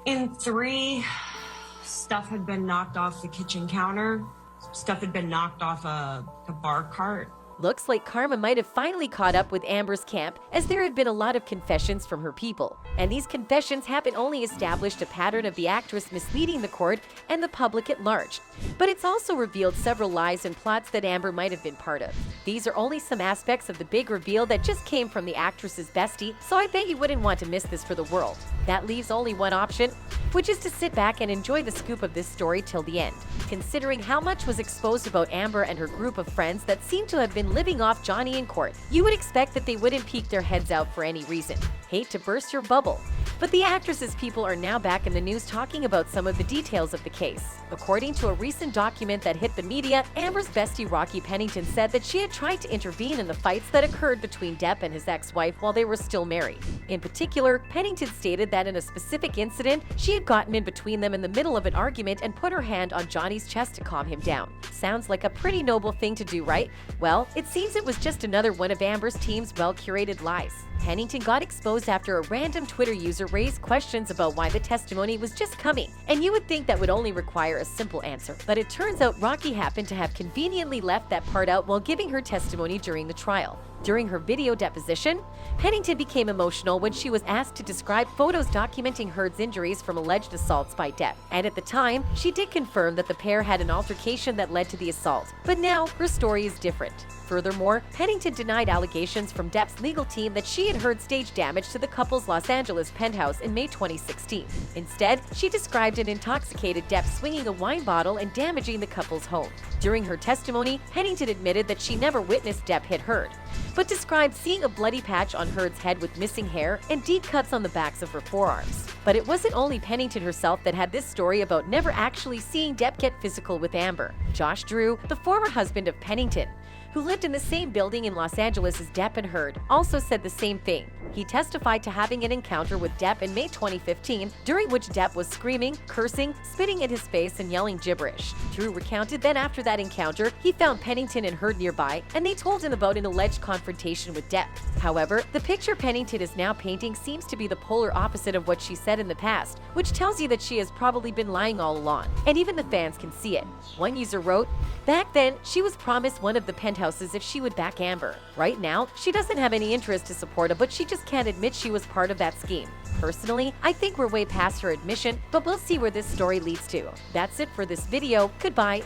In three, stuff had been knocked off the kitchen counter. Stuff had been knocked off the bar cart. Looks like karma might have finally caught up with Amber's camp, as there had been a lot of confessions from her people. And these confessions haven't only established a pattern of the actress misleading the court and the public at large, but it's also revealed several lies and plots that Amber might have been part of. These are only some aspects of the big reveal that just came from the actress's bestie, so I bet you wouldn't want to miss this for the world. That leaves only one option, which is to sit back and enjoy the scoop of this story till the end. Considering how much was exposed about Amber and her group of friends that seem to have been living off Johnny in court, you would expect that they wouldn't peek their heads out for any reason. Hate to burst your bubble, but the actress's people are now back in the news talking about some of the details of the case. According to a recent document that hit the media, Amber's bestie Rocky Pennington said that she had tried to intervene in the fights that occurred between Depp and his ex-wife while they were still married. In particular, Pennington stated that in a specific incident, she had gotten in between them in the middle of an argument and put her hand on Johnny's chest to calm him down. Sounds like a pretty noble thing to do, right? Well, it seems it was just another one of Amber's team's well-curated lies. Pennington got exposed after a random Twitter user raised questions about why the testimony was just coming, and you would think that would only require a simple answer. But it turns out Rocky happened to have conveniently left that part out while giving her testimony during the trial. During her video deposition, Pennington became emotional when she was asked to describe photos documenting Heard's injuries from alleged assaults by Depp. And at the time, she did confirm that the pair had an altercation that led to the assault. But now, her story is different. Furthermore, Pennington denied allegations from Depp's legal team that she had heard stage damage to the couple's Los Angeles penthouse in May 2016. Instead, she described an intoxicated Depp swinging a wine bottle and damaging the couple's home. During her testimony, Pennington admitted that she never witnessed Depp hit Heard, but described seeing a bloody patch on Heard's head with missing hair and deep cuts on the backs of her forearms. But it wasn't only Pennington herself that had this story about never actually seeing Depp get physical with Amber. Josh Drew, the former husband of Pennington, who lived in the same building in Los Angeles as Depp and Heard, also said the same thing. He testified to having an encounter with Depp in May 2015, during which Depp was screaming, cursing, spitting in his face, and yelling gibberish. Drew recounted that after that encounter, he found Pennington and Heard nearby, and they told him about an alleged confrontation with Depp. However, the picture Pennington is now painting seems to be the polar opposite of what she said in the past, which tells you that she has probably been lying all along, and even the fans can see it. One user wrote, "Back then, she was promised one of the penthouses if she would back Amber. Right now, she doesn't have any interest to support her, but she just can't admit she was part of that scheme. Personally, I think we're way past her admission, but we'll see where this story leads to." That's it for this video. Goodbye.